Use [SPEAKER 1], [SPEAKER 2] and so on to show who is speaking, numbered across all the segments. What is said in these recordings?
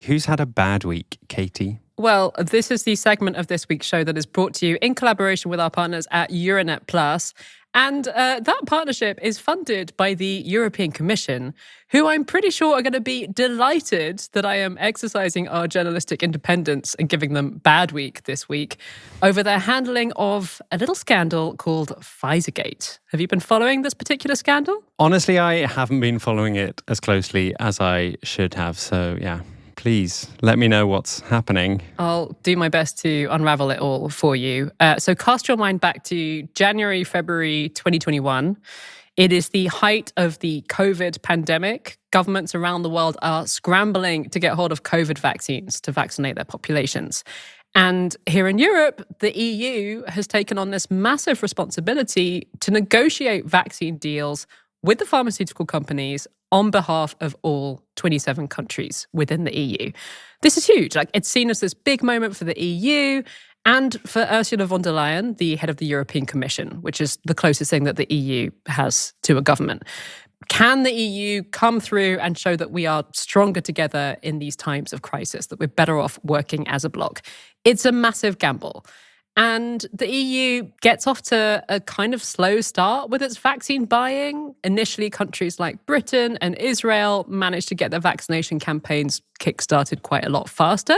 [SPEAKER 1] Who's had a bad week, Katy?
[SPEAKER 2] Well, this is the segment of this week's show that is brought to you in collaboration with our partners at Euranet Plus. And that partnership is funded by the European Commission, who I'm pretty sure are going to be delighted that I am exercising our journalistic independence and giving them bad week this week over their handling of a little scandal called Pfizergate. Have you been following this particular scandal?
[SPEAKER 1] Honestly, I haven't been following it as closely as I should have. So, yeah, please let me know what's happening.
[SPEAKER 2] I'll do my best to unravel it all for you. So cast your mind back to January, February 2021. It is the height of the COVID pandemic. Governments around the world are scrambling to get hold of COVID vaccines to vaccinate their populations. And here in Europe, the EU has taken on this massive responsibility to negotiate vaccine deals with the pharmaceutical companies on behalf of all 27 countries within the EU. This is huge. It's seen as this big moment for the EU and for Ursula von der Leyen, the head of the European Commission, which is the closest thing that the EU has to a government. Can the EU come through and show that we are stronger together in these times of crisis, that we're better off working as a bloc? It's a massive gamble. And the EU gets off to a kind of slow start with its vaccine buying. Initially, countries like Britain and Israel managed to get their vaccination campaigns kickstarted quite a lot faster.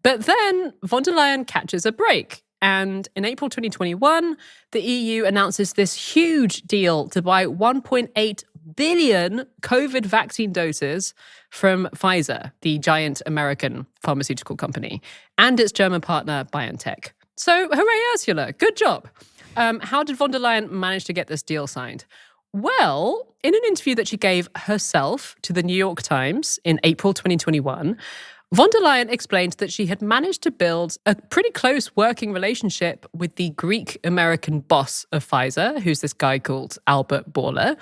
[SPEAKER 2] But then von der Leyen catches a break. And in April 2021, the EU announces this huge deal to buy 1.8 billion COVID vaccine doses from Pfizer, the giant American pharmaceutical company, and its German partner, BioNTech. So, hooray, Ursula. Good job. How did von der Leyen manage to get this deal signed? Well, in an interview that she gave herself to the New York Times in April 2021, von der Leyen explained that she had managed to build a pretty close working relationship with the Greek-American boss of Pfizer, who's this guy called Albert Bourla.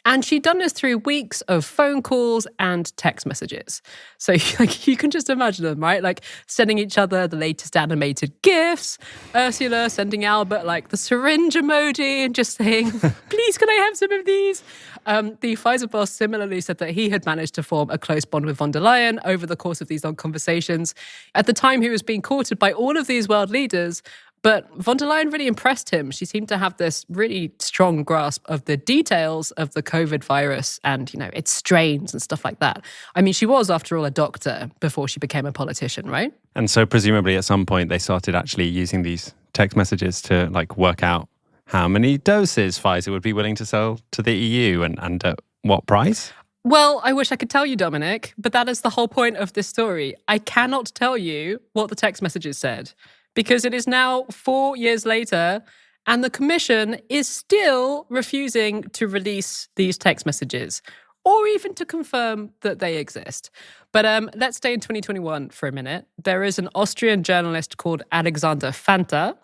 [SPEAKER 2] And she'd done this through weeks of phone calls and text messages. So you can just imagine them, right? Sending each other the latest animated GIFs, Ursula sending Albert the syringe emoji and just saying, please, can I have some of these? The Pfizer boss similarly said that he had managed to form a close bond with von der Leyen over the course of these long conversations. At the time, he was being courted by all of these world leaders. But von der Leyen really impressed him. She seemed to have this really strong grasp of the details of the COVID virus and, its strains and stuff like that. I mean, she was, after all, a doctor before she became a politician, right?
[SPEAKER 1] And so presumably at some point they started actually using these text messages to work out how many doses Pfizer would be willing to sell to the EU and at what price?
[SPEAKER 2] Well, I wish I could tell you, Dominic, but that is the whole point of this story. I cannot tell you what the text messages said, because it is now 4 years later and the Commission is still refusing to release these text messages or even to confirm that they exist. But let's stay in 2021 for a minute. There is an Austrian journalist called Alexander Fanta.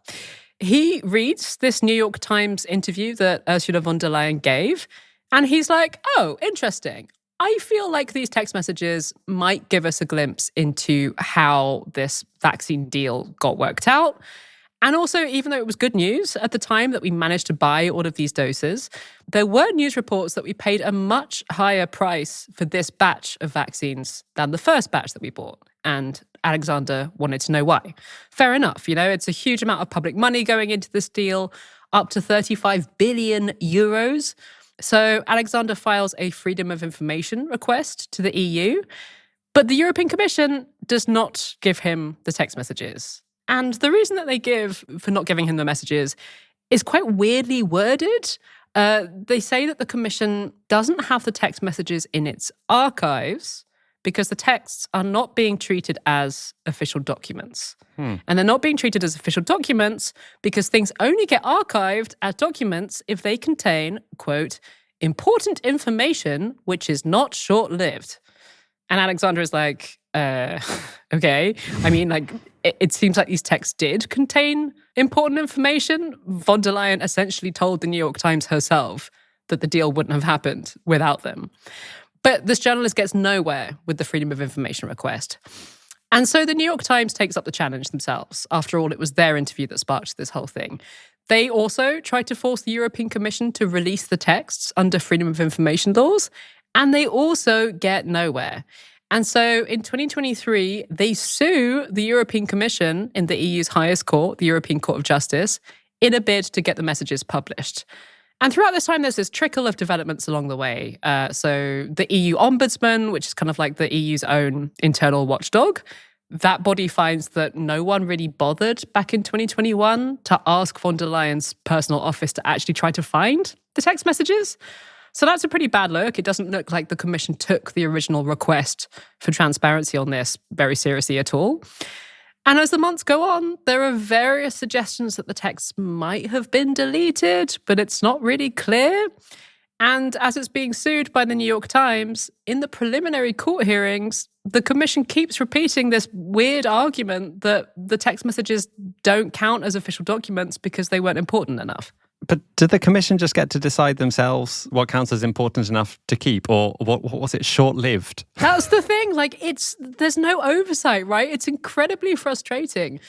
[SPEAKER 2] He reads this New York Times interview that Ursula von der Leyen gave, and he's like, oh, interesting. I feel like these text messages might give us a glimpse into how this vaccine deal got worked out. And also, even though it was good news at the time that we managed to buy all of these doses, there were news reports that we paid a much higher price for this batch of vaccines than the first batch that we bought. And Alexander wanted to know why. Fair enough. It's a huge amount of public money going into this deal, up to 35 billion euros. So Alexander files a freedom of information request to the EU, but the European Commission does not give him the text messages. And the reason that they give for not giving him the messages is quite weirdly worded. They say that the Commission doesn't have the text messages in its archives because the texts are not being treated as official documents. And they're not being treated as official documents because things only get archived as documents if they contain, quote, important information which is not short-lived. And Alexander is like, okay. I mean, it seems like these texts did contain important information. Von der Leyen essentially told the New York Times herself that the deal wouldn't have happened without them. But this journalist gets nowhere with the freedom of information request. And so the New York Times takes up the challenge themselves. After all, it was their interview that sparked this whole thing. They also tried to force the European Commission to release the texts under freedom of information laws, and they also get nowhere. And so in 2023, they sue the European Commission in the EU's highest court, the European Court of Justice, in a bid to get the messages published. And throughout this time, there's this trickle of developments along the way. So the EU Ombudsman, which is kind of like the EU's own internal watchdog, that body finds that no one really bothered back in 2021 to ask von der Leyen's personal office to actually try to find the text messages. So that's a pretty bad look. It doesn't look like the Commission took the original request for transparency on this very seriously at all. And as the months go on, there are various suggestions that the texts might have been deleted, but it's not really clear. And as it's being sued by the New York Times, in the preliminary court hearings, the Commission keeps repeating this weird argument that the text messages don't count as official documents because they weren't important enough.
[SPEAKER 1] But did the Commission just get to decide themselves what counts as important enough to keep, or what was it, short-lived?
[SPEAKER 2] That's the thing. Like, there's no oversight, right? It's incredibly frustrating.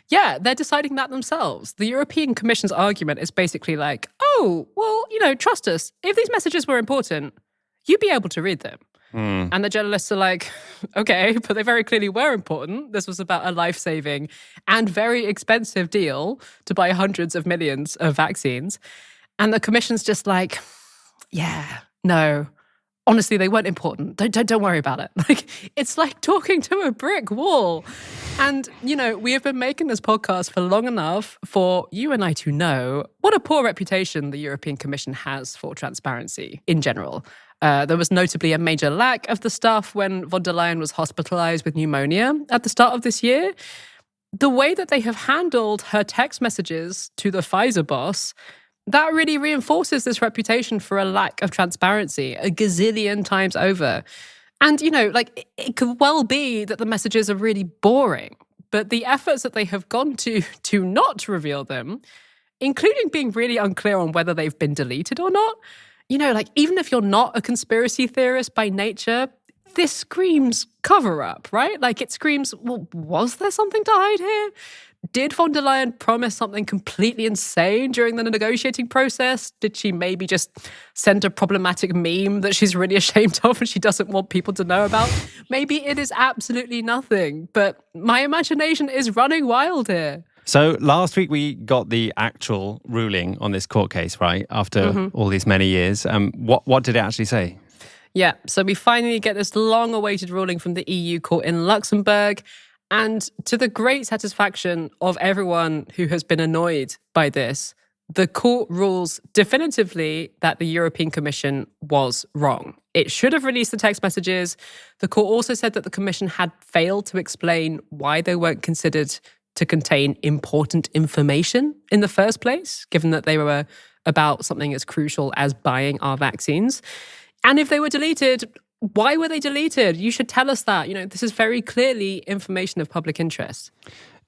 [SPEAKER 2] Yeah, they're deciding that themselves. The European Commission's argument is basically like, oh, well, trust us. If these messages were important, you'd be able to read them. And the journalists are like, okay, but they very clearly were important. This was about a life-saving and very expensive deal to buy hundreds of millions of vaccines. And the Commission's just like, yeah, no, honestly, they weren't important. Don't worry about it. Like, it's like talking to a brick wall. And, we have been making this podcast for long enough for you and I to know what a poor reputation the European Commission has for transparency in general. There was notably a major lack of the stuff when von der Leyen was hospitalized with pneumonia at the start of this year. The way that they have handled her text messages to the Pfizer boss, that really reinforces this reputation for a lack of transparency a gazillion times over. And, it could well be that the messages are really boring, but the efforts that they have gone to not reveal them, including being really unclear on whether they've been deleted or not, even if you're not a conspiracy theorist by nature, this screams cover up, right? Like, it screams, well, was there something to hide here? Did von der Leyen promise something completely insane during the negotiating process? Did she maybe just send a problematic meme that she's really ashamed of and she doesn't want people to know about? Maybe it is absolutely nothing, but my imagination is running wild here.
[SPEAKER 1] So last week we got the actual ruling on this court case, right? After all these many years. What did it actually say?
[SPEAKER 2] Yeah, so we finally get this long-awaited ruling from the EU court in Luxembourg. And to the great satisfaction of everyone who has been annoyed by this, the court rules definitively that the European Commission was wrong. It should have released the text messages. The court also said that the Commission had failed to explain why they weren't considered to contain important information in the first place, given that they were about something as crucial as buying our vaccines. And if they were deleted, why were they deleted? You should tell us that. This is very clearly information of public interest.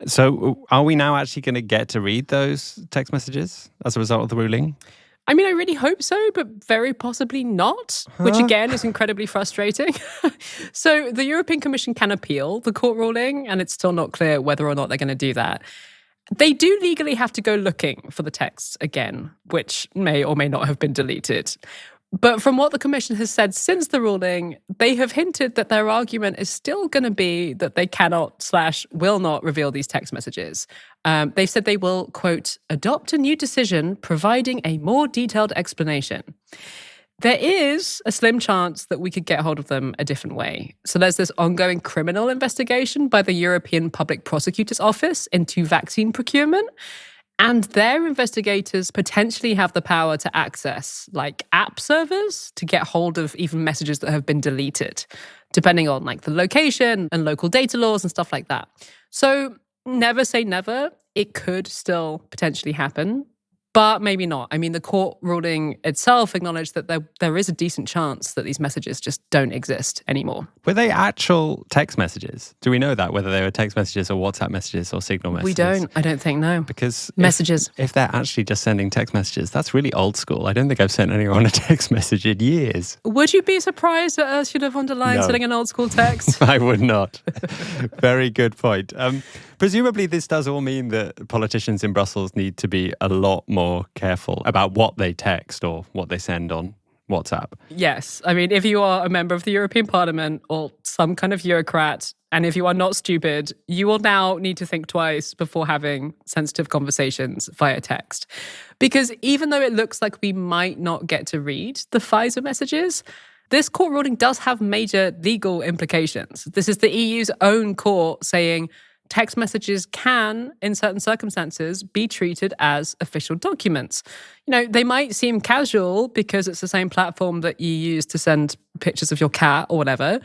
[SPEAKER 1] So are we now actually going to get to read those text messages as a result of the ruling?
[SPEAKER 2] I mean, I really hope so, but very possibly not, which again is incredibly frustrating. So the European Commission can appeal the court ruling, and it's still not clear whether or not they're going to do that. They do legally have to go looking for the texts again, which may or may not have been deleted. But from what the Commission has said since the ruling, they have hinted that their argument is still going to be that they cannot/will not reveal these text messages. They've said they will, quote, adopt a new decision providing a more detailed explanation. There is a slim chance that we could get hold of them a different way. So there's this ongoing criminal investigation by the European Public Prosecutor's Office into vaccine procurement. And their investigators potentially have the power to access app servers to get hold of even messages that have been deleted, depending on the location and local data laws and stuff like that. So never say never. It could still potentially happen, but maybe not. I mean, the court ruling itself acknowledged that there is a decent chance that these messages just don't exist anymore.
[SPEAKER 1] Were they actual text messages? Do we know that, whether they were text messages or WhatsApp messages or Signal messages?
[SPEAKER 2] We don't. I don't think, no.
[SPEAKER 1] Because
[SPEAKER 2] messages.
[SPEAKER 1] If they're actually just sending text messages, that's really old school. I don't think I've sent anyone a text message in years.
[SPEAKER 2] Would you be surprised at Ursula von der Leyen sending an old school text?
[SPEAKER 1] I would not. Very good point. Presumably, this does all mean that politicians in Brussels need to be a lot more careful about what they text or what they send on WhatsApp.
[SPEAKER 2] Yes. I mean, if you are a member of the European Parliament or some kind of bureaucrat, and if you are not stupid, you will now need to think twice before having sensitive conversations via text. Because even though it looks like we might not get to read the Pfizer messages, this court ruling does have major legal implications. This is the EU's own court saying text messages can, in certain circumstances, be treated as official documents. They might seem casual because it's the same platform that you use to send pictures of your cat or whatever.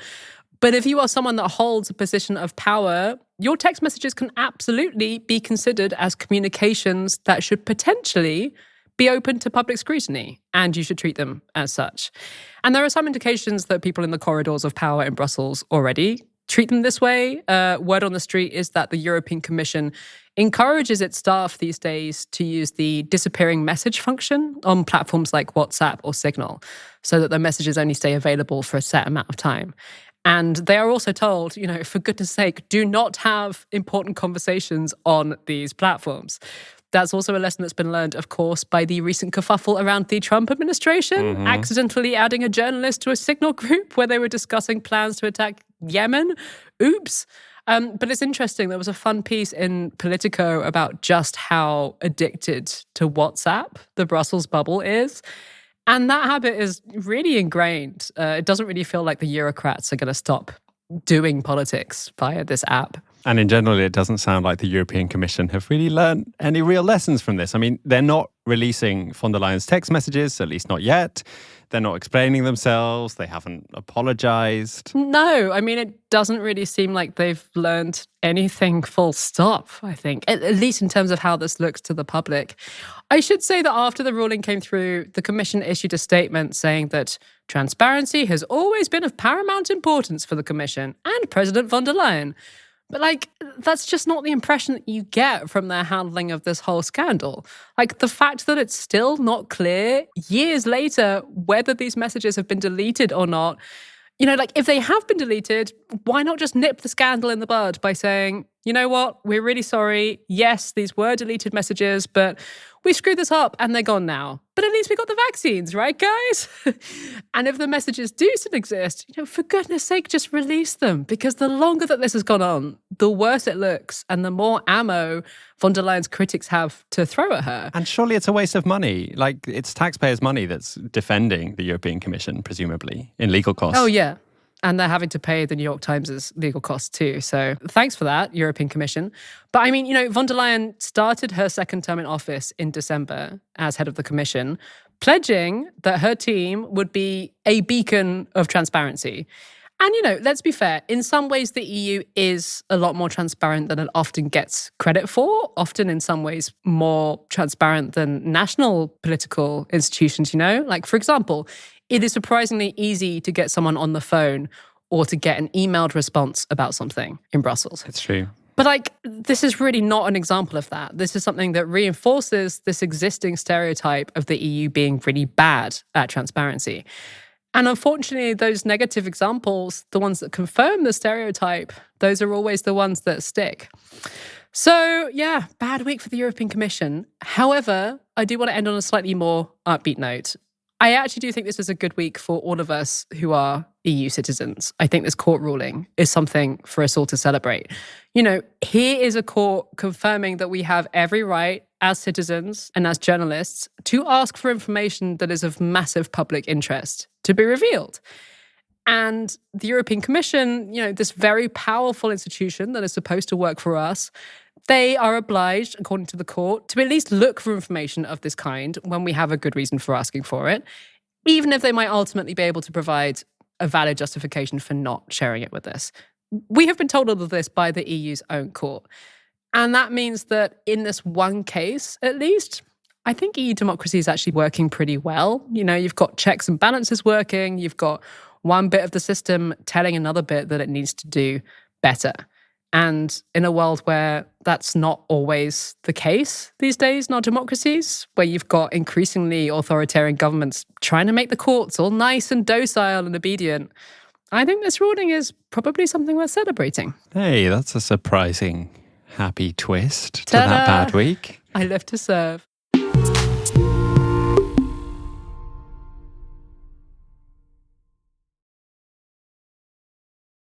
[SPEAKER 2] But if you are someone that holds a position of power, your text messages can absolutely be considered as communications that should potentially be open to public scrutiny, and you should treat them as such. And there are some indications that people in the corridors of power in Brussels already treat them this way. Word on the street is that the European Commission encourages its staff these days to use the disappearing message function on platforms like WhatsApp or Signal, so that their messages only stay available for a set amount of time. And they are also told, for goodness sake, do not have important conversations on these platforms. That's also a lesson that's been learned, of course, by the recent kerfuffle around the Trump administration, accidentally adding a journalist to a Signal group where they were discussing plans to attack Yemen. Oops. But it's interesting. There was a fun piece in Politico about just how addicted to WhatsApp the Brussels bubble is. And that habit is really ingrained. It doesn't really feel like the bureaucrats are going to stop doing politics via this app.
[SPEAKER 1] And in general, it doesn't sound like the European Commission have really learned any real lessons from this. I mean, they're not releasing von der Leyen's text messages, at least not yet. They're not explaining themselves. They haven't apologized.
[SPEAKER 2] No, I mean, it doesn't really seem like they've learned anything full stop, I think, at least in terms of how this looks to the public. I should say that after the ruling came through, the Commission issued a statement saying that transparency has always been of paramount importance for the Commission and President von der Leyen. But, that's just not the impression that you get from their handling of this whole scandal. The fact that it's still not clear years later whether these messages have been deleted or not. If they have been deleted, why not just nip the scandal in the bud by saying, you know what, we're really sorry. Yes, these were deleted messages, but we screwed this up and they're gone now. But at least we got the vaccines, right, guys? And if the messages do still exist, for goodness sake, just release them. Because the longer that this has gone on, the worse it looks and the more ammo von der Leyen's critics have to throw at her.
[SPEAKER 1] And surely it's a waste of money. It's taxpayers' money that's defending the European Commission, presumably, in legal costs.
[SPEAKER 2] Oh, yeah. And they're having to pay the New York Times' legal costs too. So thanks for that, European Commission. But I mean, von der Leyen started her second term in office in December as head of the Commission, pledging that her team would be a beacon of transparency. And, let's be fair, in some ways the EU is a lot more transparent than it often gets credit for, often in some ways more transparent than national political institutions, for example, it is surprisingly easy to get someone on the phone or to get an emailed response about something in Brussels.
[SPEAKER 1] It's true.
[SPEAKER 2] But this is really not an example of that. This is something that reinforces this existing stereotype of the EU being really bad at transparency. And unfortunately, those negative examples, the ones that confirm the stereotype, those are always the ones that stick. So, yeah, bad week for the European Commission. However, I do want to end on a slightly more upbeat note. I actually do think this is a good week for all of us who are EU citizens. I think this court ruling is something for us all to celebrate. Here is a court confirming that we have every right as citizens and as journalists to ask for information that is of massive public interest to be revealed. And the European Commission, this very powerful institution that is supposed to work for us, they are obliged, according to the court, to at least look for information of this kind when we have a good reason for asking for it, even if they might ultimately be able to provide a valid justification for not sharing it with us. We have been told all of this by the EU's own court. And that means that in this one case, at least, I think EU democracy is actually working pretty well. You've got checks and balances working. You've got one bit of the system telling another bit that it needs to do better. And in a world where that's not always the case these days in our democracies, where you've got increasingly authoritarian governments trying to make the courts all nice and docile and obedient, I think this ruling is probably something worth celebrating.
[SPEAKER 1] Hey, that's a surprising happy twist to
[SPEAKER 2] Ta-da!
[SPEAKER 1] that bad week.
[SPEAKER 2] I live to serve.